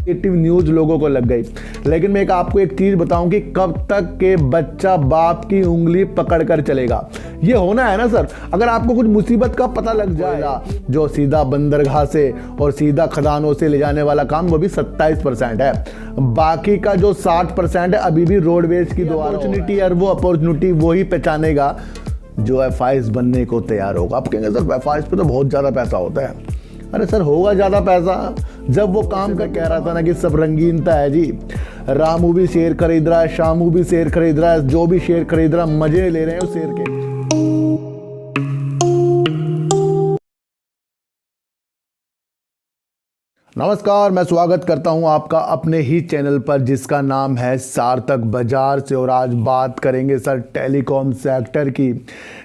Negative news लोगों को लग गई। लेकिन मैं आपको एक चीज बताऊं कि कब तक के बच्चा बाप की उंगली पकड़ कर चलेगा, ये होना है ना सर। अगर आपको कुछ मुसीबत का पता लग जाएगा, जो सीधा बंदरगाह से और सीधा खदानों से ले जाने वाला काम वो भी 27% है, बाकी का जो 60% है अभी भी रोडवेज की अपॉर्चुनिटी है, वो अपॉर्चुनिटी वही पहचानेगा जो एफआईएस बनने को तैयार होगा। आप कहेंगे सर एफआईएस पे तो बहुत ज़्यादा पैसा होता है। अरे सर होगा ज़्यादा पैसा जब वो काम का कह रहा था ना कि सब रंगीनता है जी। रामू भी शेर खरीद रहा है, शामू भी शेर खरीद रहा है, जो भी शेर खरीद रहा है मजे ले रहे हैं उस शेर के। नमस्कार, मैं स्वागत करता हूं आपका अपने ही चैनल पर जिसका नाम है सार्थक बाजार से। और आज बात करेंगे सर टेलीकॉम सेक्टर की,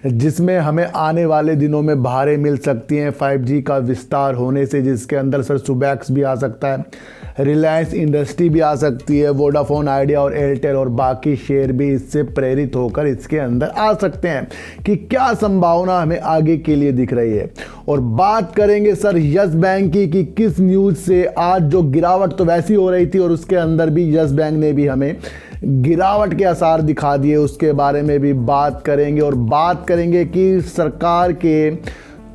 जिसमें हमें आने वाले दिनों में बाहरें मिल सकती हैं 5G का विस्तार होने से, जिसके अंदर सर सुबैक्स भी आ सकता है, रिलायंस इंडस्ट्री भी आ सकती है, वोडाफोन आइडिया और एयरटेल और बाकी शेयर भी इससे प्रेरित होकर इसके अंदर आ सकते हैं कि क्या संभावना हमें आगे के लिए दिख रही है। और बात करेंगे सर यस बैंक की कि किस न्यूज़ से आज जो गिरावट तो वैसी हो रही थी और उसके अंदर भी यस बैंक ने भी हमें गिरावट के आसार दिखा दिए, उसके बारे में भी बात करेंगे। और बात करेंगे कि सरकार के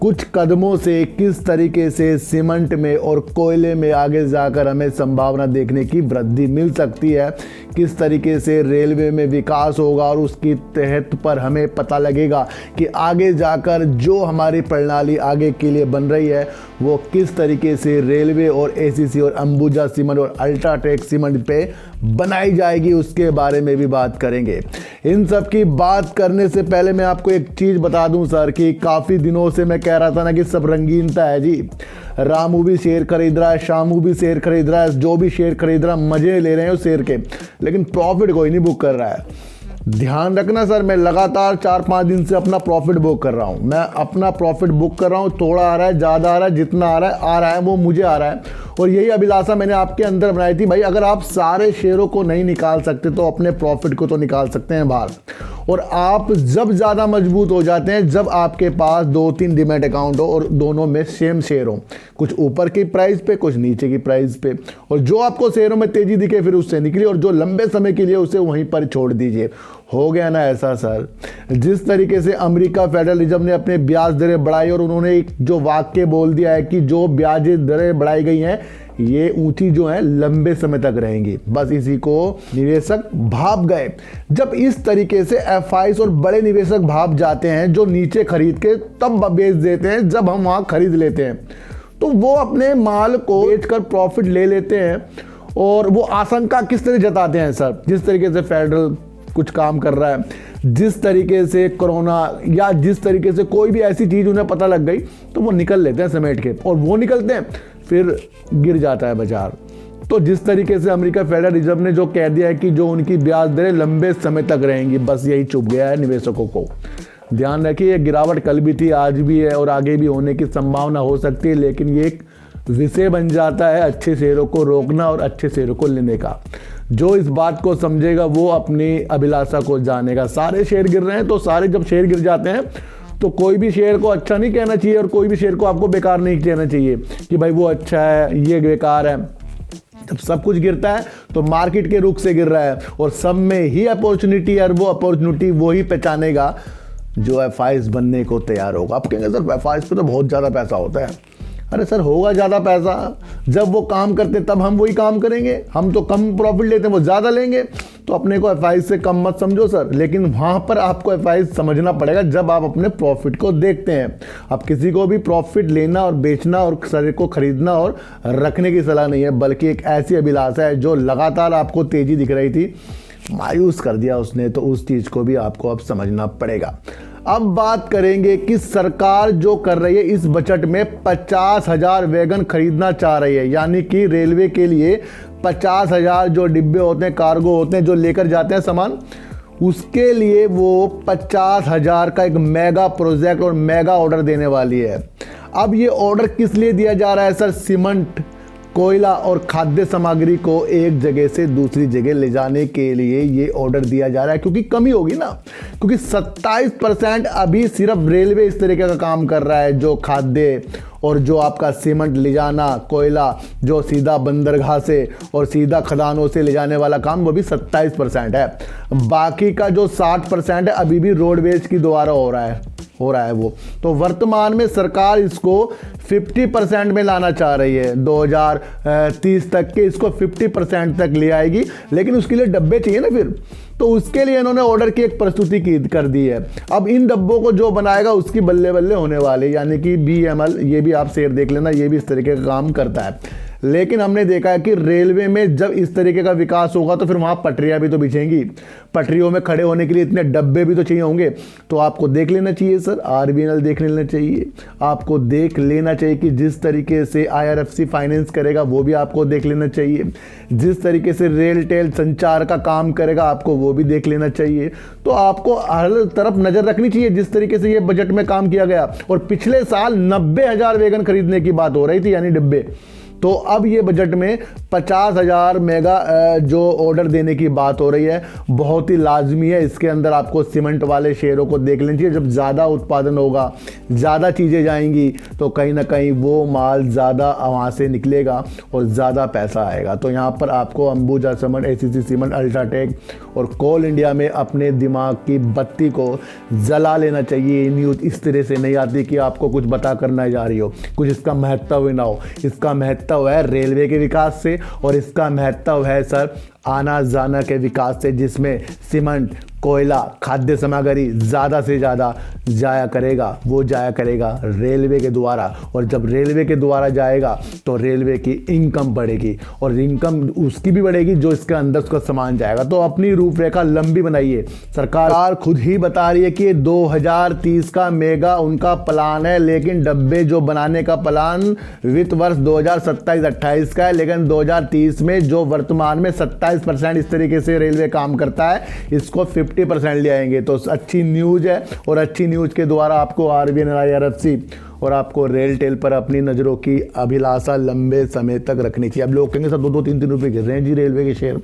कुछ कदमों से किस तरीके से सीमेंट में और कोयले में आगे जाकर हमें संभावना देखने की वृद्धि मिल सकती है, किस तरीके से रेलवे में विकास होगा और उसकी तहत पर हमें पता लगेगा कि आगे जाकर जो हमारी प्रणाली आगे के लिए बन रही है वो किस तरीके से रेलवे और एसीसी और अंबुजा सीमेंट और अल्ट्राटेक सीमेंट पे बनाई जाएगी, उसके बारे में भी बात करेंगे। इन सब की बात करने से पहले मैं आपको एक चीज़ बता दूं सर कि काफ़ी दिनों से मैं कह रहा था ना कि सब रंगीनता है जी। रामू भी शेयर खरीद रहा है, शामू भी शेयर खरीद रहा है, जो भी शेयर खरीद रहा है मजे ले रहे हैं उस शेयर के, लेकिन प्रॉफिट कोई नहीं बुक कर रहा है। ध्यान रखना सर, मैं लगातार 4-5 दिन से अपना प्रॉफिट बुक कर रहा हूँ। मैं अपना प्रॉफिट बुक कर रहा हूँ, थोड़ा आ रहा है, ज़्यादा आ रहा है, जितना आ रहा है वो मुझे आ रहा है। और यही अभिलाषा मैंने आपके अंदर बनाई थी भाई, अगर आप सारे शेयरों को नहीं निकाल सकते तो अपने प्रॉफिट को तो निकाल सकते हैं बाहर। और आप जब ज़्यादा मजबूत हो जाते हैं जब आपके पास 2-3 डीमैट अकाउंट हो और दोनों में सेम शेयर हो, कुछ ऊपर की प्राइस पे कुछ नीचे की प्राइस पे, और जो आपको शेयरों में तेजी दिखे फिर उससे निकलिए और जो लंबे समय के लिए उसे वहीं पर छोड़ दीजिए। हो गया ना ऐसा सर। जिस तरीके से अमेरिका फेडरल रिजर्व ने अपने ब्याज दरें बढ़ाई और उन्होंने एक जो वाक्य बोल दिया है कि जो ब्याज दरें बढ़ाई गई हैं ये ऊंची जो है लंबे समय तक रहेंगी, बस इसी को निवेशक भाप गए। जब इस तरीके से एफआईएस और बड़े निवेशक भाप जाते हैं जो नीचे खरीद के तब बेच देते हैं जब हम वहां खरीद लेते हैं, तो वो अपने माल को बेचकर प्रॉफिट ले लेते हैं। और वो आशंका किस तरह जताते हैं सर, जिस तरीके से फेडरल कुछ काम कर रहा है, जिस तरीके से कोरोना या जिस तरीके से कोई भी ऐसी चीज़ उन्हें पता लग गई तो वो निकल लेते हैं समेट के, और वो निकलते हैं फिर गिर जाता है बाजार। तो जिस तरीके से अमेरिका फेडरल रिजर्व ने जो कह दिया है कि जो उनकी ब्याज दरें लंबे समय तक रहेंगी, बस यही चुभ गया है निवेशकों को। ध्यान रखिए, ये गिरावट कल भी थी, आज भी है और आगे भी होने की संभावना हो सकती है, लेकिन ये एक विषय बन जाता है अच्छे शेयरों को रोकना और अच्छे शेयरों को लेने का। जो इस बात को समझेगा वो अपनी अभिलाषा को जानेगा। सारे शेयर गिर रहे हैं तो सारे जब शेयर गिर जाते हैं तो कोई भी शेयर को अच्छा नहीं कहना चाहिए और कोई भी शेयर को आपको बेकार नहीं कहना चाहिए कि भाई वो अच्छा है ये बेकार है। जब सब कुछ गिरता है तो मार्केट के रुख से गिर रहा है और सब में ही अपॉर्चुनिटी है और वो अपॉर्चुनिटी वो ही पहचानेगा जो एफआईएस बनने को तैयार होगा। आप कहेंगे सर एफआईएस पे तो बहुत ज़्यादा पैसा होता है। अरे सर होगा ज़्यादा पैसा जब वो काम करते तब हम वही काम करेंगे। हम तो कम प्रॉफिट लेते हैं, वो ज़्यादा लेंगे, तो अपने को एफआईएस से कम मत समझो सर। लेकिन वहाँ पर आपको एफआईएस समझना पड़ेगा जब आप अपने प्रॉफिट को देखते हैं। अब किसी को भी प्रॉफिट लेना और बेचना और शरीर को खरीदना और रखने की सलाह नहीं है, बल्कि एक ऐसी अभिलाषा है जो लगातार आपको तेज़ी दिख रही थी, मायूस कर दिया उसने, तो उस चीज़ को भी आपको अब समझना पड़ेगा। अब बात करेंगे कि सरकार जो कर रही है इस बजट में 50,000 वैगन खरीदना चाह रही है, यानी कि रेलवे के लिए 50,000 जो डिब्बे होते हैं, कार्गो होते हैं जो लेकर जाते हैं सामान, उसके लिए वो 50,000 का एक मेगा प्रोजेक्ट और मेगा ऑर्डर देने वाली है। अब ये ऑर्डर किस लिए दिया जा रहा है सर? सीमेंट कोयला और खाद्य सामग्री को एक जगह से दूसरी जगह ले जाने के लिए ये ऑर्डर दिया जा रहा है, क्योंकि कमी होगी ना, क्योंकि 27% अभी सिर्फ रेलवे इस तरीके का काम कर रहा है, जो खाद्य और जो आपका सीमेंट ले जाना, कोयला जो सीधा बंदरगाह से और सीधा खदानों से ले जाने वाला काम, वो भी 27% है। बाकी का जो 60% है अभी भी रोडवेज की द्वारा हो रहा है वो। तो वर्तमान में सरकार इसको 50% में लाना चाह रही है, 2030 तक के इसको 50% तक ले आएगी, लेकिन उसके लिए डब्बे चाहिए ना फिर, तो उसके लिए इन्होंने ऑर्डर की एक प्रस्तुति कर दी है। अब इन डब्बों को जो बनाएगा उसकी बल्ले बल्ले होने वाले, यानी कि BEML, ये भी आप शेयर देख लेना, ये भी इस तरीके का काम करता है। लेकिन हमने देखा है कि रेलवे में जब इस तरीके का विकास होगा तो फिर वहाँ पटरियाँ भी तो बिछेंगी, पटरियों में खड़े होने के लिए इतने डब्बे भी तो चाहिए होंगे। तो आपको देख लेना चाहिए सर, RVNL देख लेना चाहिए, आपको देख लेना चाहिए कि जिस तरीके से IRFC फाइनेंस करेगा वो भी आपको देख लेना चाहिए, जिस तरीके से रेलटेल संचार का काम करेगा आपको वो भी देख लेना चाहिए। तो आपको हर तरफ नज़र रखनी चाहिए जिस तरीके से ये बजट में काम किया गया। और पिछले साल 90,000 वैगन खरीदने की बात हो रही थी, यानी डिब्बे, तो अब ये बजट में 50,000 मेगा जो ऑर्डर देने की बात हो रही है, बहुत ही लाजमी है। इसके अंदर आपको सीमेंट वाले शेयरों को देख लेना चाहिए। जब ज़्यादा उत्पादन होगा, ज़्यादा चीज़ें जाएंगी, तो कहीं ना कहीं वो माल ज़्यादा वहाँ से निकलेगा और ज़्यादा पैसा आएगा। तो यहाँ पर आपको Ambuja cement, ACC cement, UltraTech और कोल इंडिया में अपने दिमाग की बत्ती को जला लेना चाहिए। न्यूज़ इस तरह से नहीं आती कि आपको कुछ बता कर ना जा रही हो, कुछ इसका महत्व ना हो। इसका महत्व है रेलवे के विकास से, और इसका महत्व है सर आना जाना के विकास से, जिसमें सीमेंट, कोयला, खाद्य सामग्री ज़्यादा से ज़्यादा जाया करेगा, वो जाया करेगा रेलवे के द्वारा। और जब रेलवे के द्वारा जाएगा तो रेलवे की इनकम बढ़ेगी, और इनकम उसकी भी बढ़ेगी जो इसके अंदर उसका सामान जाएगा। तो अपनी रूपरेखा लंबी बनाइए। सरकार खुद ही बता रही है कि 2030 का मेगा उनका प्लान है, लेकिन डब्बे जो बनाने का प्लान वित्त वर्ष 2027-28 का है, लेकिन 2030 में जो वर्तमान में 27% इस तरीके से रेलवे काम करता है, इसको 50% ले आएंगे। तो अच्छी न्यूज़ है, और अच्छी न्यूज़ के द्वारा आपको RVNL, IRFC और आपको रेलटेल पर अपनी नज़रों की अभिलाषा लंबे समय तक रखनी चाहिए। अब लोग कहेंगे सर 2-3 रुपये गिर रहे हैं जी रेलवे के शेयर,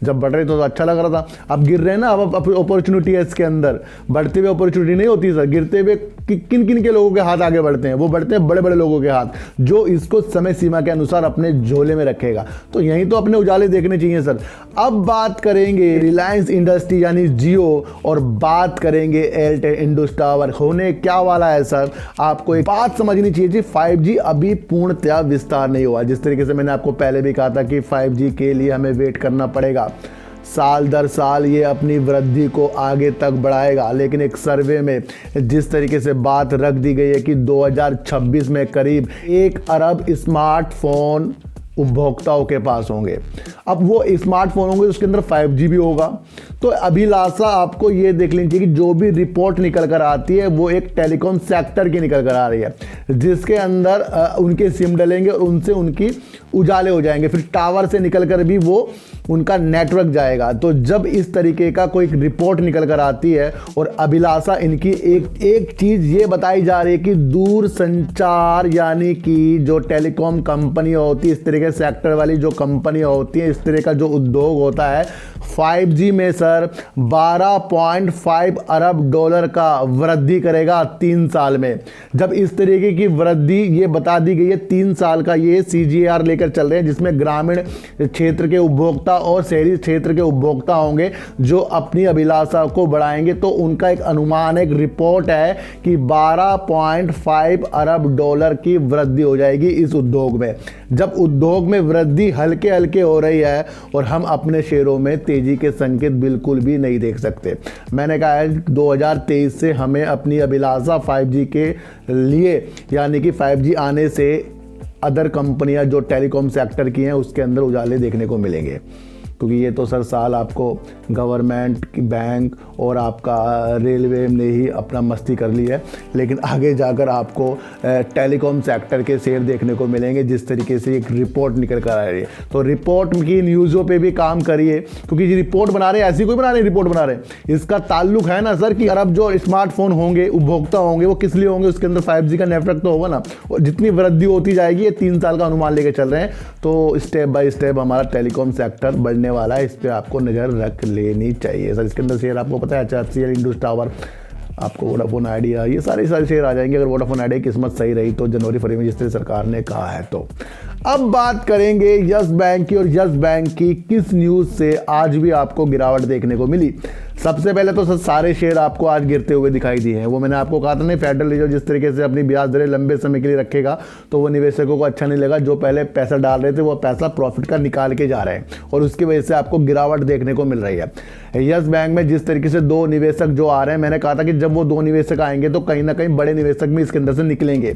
जब बढ़ रहे तो अच्छा लग रहा था, अब गिर रहे हैं ना। अब अपॉर्चुनिटी है इसके अंदर, बढ़ते हुए अपॉर्चुनिटी नहीं होती सर, गिरते हुए किन किन के लोगों के हाथ आगे बढ़ते हैं, वो बढ़ते हैं बड़े बड़े लोगों के हाथ, जो इसको समय सीमा के अनुसार अपने झोले में रखेगा। तो यहीं तो अपने उजाले देखने चाहिए सर। अब बात करेंगे रिलायंस इंडस्ट्री यानी जियो, और बात करेंगे एयरटेल इंडस टावर। होने क्या वाला है सर, आपको एक बात समझनी चाहिए जी, 5G अभी पूर्णतया विस्तार नहीं हुआ। जिस तरीके से मैंने आपको पहले भी कहा था कि 5G के लिए हमें वेट करना पड़ेगा, साल दर साल ये अपनी वृद्धि को आगे तक बढ़ाएगा। लेकिन एक सर्वे में जिस तरीके से बात रख दी गई है कि 2026 में करीब 1 अरब स्मार्टफोन उपभोक्ताओं के पास होंगे। अब वो स्मार्टफोन होंगे उसके अंदर 5G भी होगा। तो अभिलाषा आपको ये देख लेनी चाहिए कि जो भी रिपोर्ट निकल कर आती है वो एक टेलीकॉम सेक्टर की निकल कर आ रही है, जिसके अंदर उनके सिम डलेंगे और उनसे उनकी उजाले हो जाएंगे, फिर टावर से निकल कर भी वो उनका नेटवर्क जाएगा। तो जब इस तरीके का कोई रिपोर्ट निकल कर आती है, और अभिलाषा इनकी एक चीज़ ये बताई जा रही है कि दूर संचार यानी कि जो टेलीकॉम कंपनियाँ होती है, इस तरह के सेक्टर वाली जो कंपनियाँ होती हैं, इस तरह का जो उद्योग होता है, 5G में सर 12.5 अरब डॉलर का वृद्धि करेगा 3 साल में। जब इस तरीके की वृद्धि ये बता दी गई है, 3 साल का ये CGR लेकर चल रहे हैं, जिसमें ग्रामीण क्षेत्र के उपभोक्ता और शहरी क्षेत्र के उपभोक्ता होंगे जो अपनी अभिलाषा को बढ़ाएंगे। तो उनका एक अनुमान, एक रिपोर्ट है कि 12.5 अरब डॉलर की वृद्धि हो जाएगी इस उद्योग में। जब उद्योग में वृद्धि हल्के हल्के हो रही है, और हम अपने शेयरों में तेजी के संकेत बिल्कुल भी नहीं देख सकते। मैंने कहा है 2023 से हमें अपनी अभिलाषा 5G के लिए, यानी कि 5G आने से अदर कंपनियां जो टेलीकॉम सेक्टर की हैं उसके अंदर उजाले देखने को मिलेंगे। क्योंकि ये तो सर साल आपको गवर्नमेंट की बैंक और आपका रेलवे ने ही अपना मस्ती कर ली है, लेकिन आगे जाकर आपको टेलीकॉम सेक्टर के शेयर देखने को मिलेंगे जिस तरीके से एक रिपोर्ट निकल कर आ रही है। तो रिपोर्ट की न्यूज़ों पे भी काम करिए, क्योंकि ये रिपोर्ट बना रहे हैं ऐसी कोई बना रहे रिपोर्ट बना रहे, इसका ताल्लुक है ना सर कि अरब जो स्मार्टफोन होंगे, उपभोक्ता होंगे, वो किस लिए होंगे, उसके अंदर 5G का नेटवर्क तो होगा ना, और जितनी वृद्धि होती जाएगी, ये 3 साल का अनुमान लेके चल रहे हैं, तो स्टेप बाय स्टेप हमारा टेलीकॉम सेक्टर बढ़ने वाला है, इस पर आपको नज़र रख लेनी चाहिए सर। इसके अंदर शेयर आपको पता है HFCL, इंडस टावर, आपको वोडाफोन आइडिया, ये सारे शेयर आ जाएंगे अगर वोडाफोन आइडिया की किस्मत सही रही तो जनवरी फरवरी में, जिस तरह सरकार ने कहा है। तो अब बात करेंगे यस बैंक की, और यस बैंक की किस न्यूज़ से आज भी आपको गिरावट देखने को मिली। सबसे पहले तो सारे शेयर आपको आज गिरते हुए दिखाई दिए हैं। वो मैंने आपको कहा था नहीं, फेडरल रिजर्व जिस तरीके से अपनी ब्याज दरें लंबे समय के लिए रखेगा तो वो निवेशकों को अच्छा नहीं लगा। जो पहले पैसा डाल रहे थे वो पैसा प्रॉफिट का निकाल के जा रहे हैं, और उसकी वजह से आपको गिरावट देखने को मिल रही है। यस बैंक में जिस तरीके से 2 निवेशक जो आ रहे हैं, मैंने कहा था कि जब वो 2 निवेशक आएंगे तो कहीं ना कहीं बड़े निवेशक भी इसके अंदर से निकलेंगे,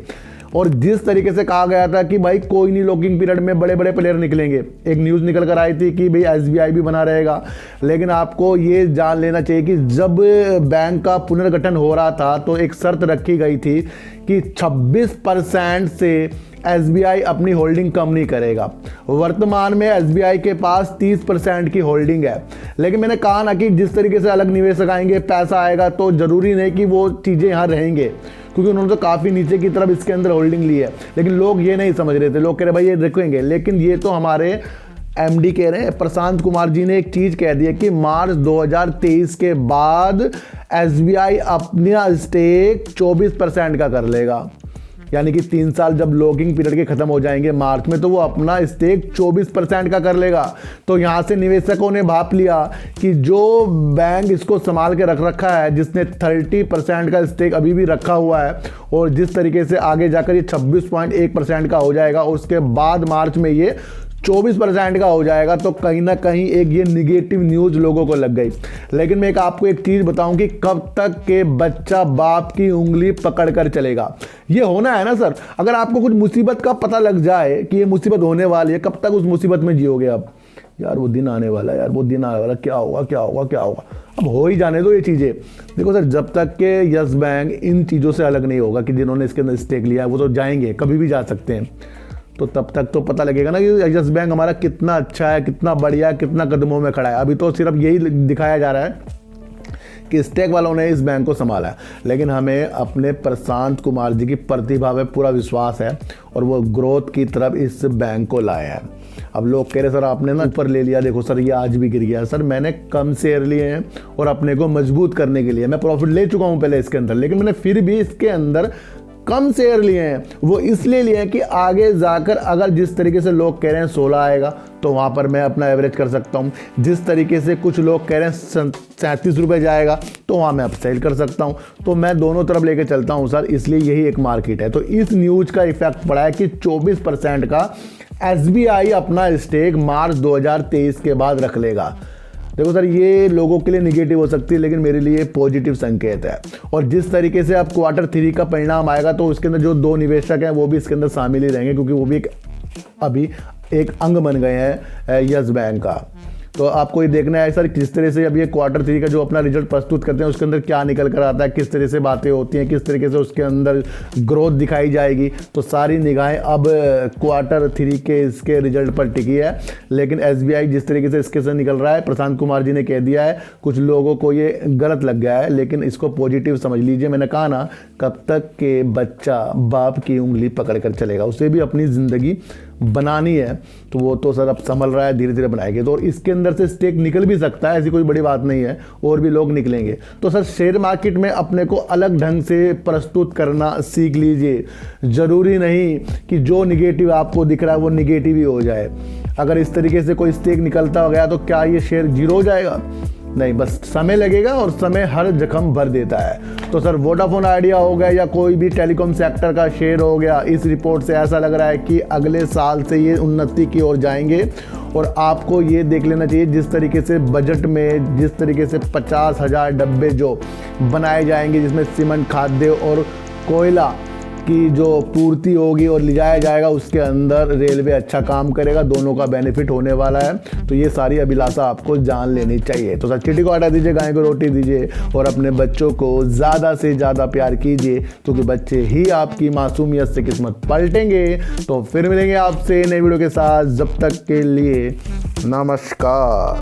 और जिस तरीके से कहा गया था कि भाई कोई नहीं लॉकिंग पीरियड में बड़े बड़े प्लेयर निकलेंगे, एक न्यूज़ निकल कर आई थी कि भाई SBI भी बना रहेगा, लेकिन आपको ये जान लेना चाहिए कि जब बैंक का पुनर्गठन हो रहा था तो एक शर्त रखी गई थी कि 26% से SBI अपनी होल्डिंग कम नहीं करेगा। वर्तमान में SBI के पास 30% की होल्डिंग है, लेकिन मैंने कहा ना कि जिस तरीके से अलग निवेशक आएंगे, पैसा आएगा, तो ज़रूरी नहीं कि वो चीज़ें यहाँ रहेंगे, क्योंकि उन्होंने तो काफ़ी नीचे की तरफ इसके अंदर होल्डिंग ली है। लेकिन लोग ये नहीं समझ रहे थे, लोग कह रहे भाई ये रखेंगे, लेकिन ये तो हमारे MD कह रहे हैं, प्रशांत कुमार जी ने एक चीज़ कह दी है कि मार्च 2023 के बाद SBI अपना स्टेक 24% का कर लेगा, यानी कि 3 साल जब लॉकिंग पीरियड के खत्म हो जाएंगे मार्च में, तो वो अपना स्टेक 24% का कर लेगा। तो यहाँ से निवेशकों ने भाप लिया कि जो बैंक इसको संभाल के रख रखा है, जिसने 30% का स्टेक अभी भी रखा हुआ है, और जिस तरीके से आगे जाकर ये 26.1% का हो जाएगा, और उसके बाद मार्च में ये 24% का हो जाएगा, तो कहीं ना कहीं एक ये निगेटिव न्यूज़ लोगों को लग गई। लेकिन मैं आपको एक चीज़ बताऊं कि कब तक के बच्चा बाप की उंगली पकड़ कर चलेगा, ये होना है ना सर। अगर आपको कुछ मुसीबत का पता लग जाए कि ये मुसीबत होने वाली है, कब तक उस मुसीबत में जियोगे आप? यार वो दिन आने वाला है, यार वो दिन आने वाला, क्या होगा क्या होगा क्या होगा, अब हो ही जाने दो ये चीज़ें। देखो सर, जब तक के यस बैंक इन चीज़ों से अलग नहीं होगा कि जिन्होंने इसके अंदर स्टेक लिया है वो तो जाएंगे, कभी भी जा सकते हैं, तो तब तक तो पता लगेगा ना कि यस बैंक हमारा कितना अच्छा है, कितना बढ़िया है, कितना कदमों में खड़ा है। अभी तो सिर्फ यही दिखाया जा रहा है कि स्टेक वालों ने इस बैंक को संभाला है, लेकिन हमें अपने प्रशांत कुमार जी की प्रतिभा में पूरा विश्वास है, और वो ग्रोथ की तरफ इस बैंक को लाया है। अब लोग कह रहे सर आपने ना ऊपर ले लिया, देखो सर ये आज भी गिर गया। सर मैंने कम शेयर लिए हैं, और अपने को मजबूत करने के लिए मैं प्रॉफिट ले चुका हूँ पहले इसके अंदर, लेकिन मैंने फिर भी इसके अंदर कम शेयर लिए हैं। वो इसलिए लिए हैं कि आगे जाकर अगर जिस तरीके से लोग कह रहे हैं 16 आएगा, तो वहाँ पर मैं अपना एवरेज कर सकता हूँ। जिस तरीके से कुछ लोग कह रहे हैं 37 रुपये जाएगा, तो वहाँ मैं अपसेल कर सकता हूँ। तो मैं दोनों तरफ लेके चलता हूँ सर, इसलिए यही एक मार्केट है। तो इस न्यूज़ का इफेक्ट पड़ा है कि 24% का SBI अपना स्टेक मार्च 2023 के बाद रख लेगा। देखो सर, ये लोगों के लिए निगेटिव हो सकती है, लेकिन मेरे लिए पॉजिटिव संकेत है। और जिस तरीके से अब Q3 का परिणाम आएगा, तो उसके अंदर जो 2 निवेशक हैं वो भी इसके अंदर शामिल ही रहेंगे, क्योंकि वो भी अभी एक अंग बन गए हैं यस बैंक का। तो आपको ये देखना है सर किस तरह से अब ये Q3 का जो अपना रिजल्ट प्रस्तुत करते हैं उसके अंदर क्या निकल कर आता है, किस तरह से बातें होती हैं, किस तरीके से उसके अंदर ग्रोथ दिखाई जाएगी। तो सारी निगाहें अब Q3 के इसके रिजल्ट पर टिकी है। लेकिन SBI जिस तरीके से इसके से निकल रहा है, प्रशांत कुमार जी ने कह दिया है, कुछ लोगों को ये गलत लग गया है, लेकिन इसको पॉजिटिव समझ लीजिए। मैंने कहा ना, कब तक के बच्चा बाप की उंगली पकड़ कर चलेगा, उसे भी अपनी ज़िंदगी बनानी है, तो वो तो सर अब संभल रहा है, धीरे धीरे बनाएंगे। तो इसके अंदर से स्टेक निकल भी सकता है, ऐसी कोई बड़ी बात नहीं है, और भी लोग निकलेंगे। तो सर शेयर मार्केट में अपने को अलग ढंग से प्रस्तुत करना सीख लीजिए। ज़रूरी नहीं कि जो निगेटिव आपको दिख रहा है वो निगेटिव ही हो जाए। अगर इस तरीके से कोई स्टेक निकलता गया तो क्या ये शेयर जीरो हो जाएगा? नहीं, बस समय लगेगा, और समय हर जख्म भर देता है। तो सर वोडाफोन आइडिया हो गया या कोई भी टेलीकॉम सेक्टर का शेयर हो गया, इस रिपोर्ट से ऐसा लग रहा है कि अगले साल से ये उन्नति की ओर जाएंगे। और आपको ये देख लेना चाहिए, जिस तरीके से बजट में जिस तरीके से 50,000 डब्बे जो बनाए जाएंगे, जिसमें सीमेंट, खाद्य और कोयला की जो पूर्ति होगी और ले जाया जाएगा उसके अंदर रेलवे अच्छा काम करेगा, दोनों का बेनिफिट होने वाला है। तो ये सारी अभिलाषा आपको जान लेनी चाहिए। तो सर चींटी को हटा दीजिए, गाय को रोटी दीजिए और अपने बच्चों को ज़्यादा से ज़्यादा प्यार कीजिए, क्योंकि बच्चे ही आपकी मासूमियत से किस्मत पलटेंगे। तो फिर मिलेंगे आपसे नई वीडियो के साथ, जब तक के लिए नमस्कार।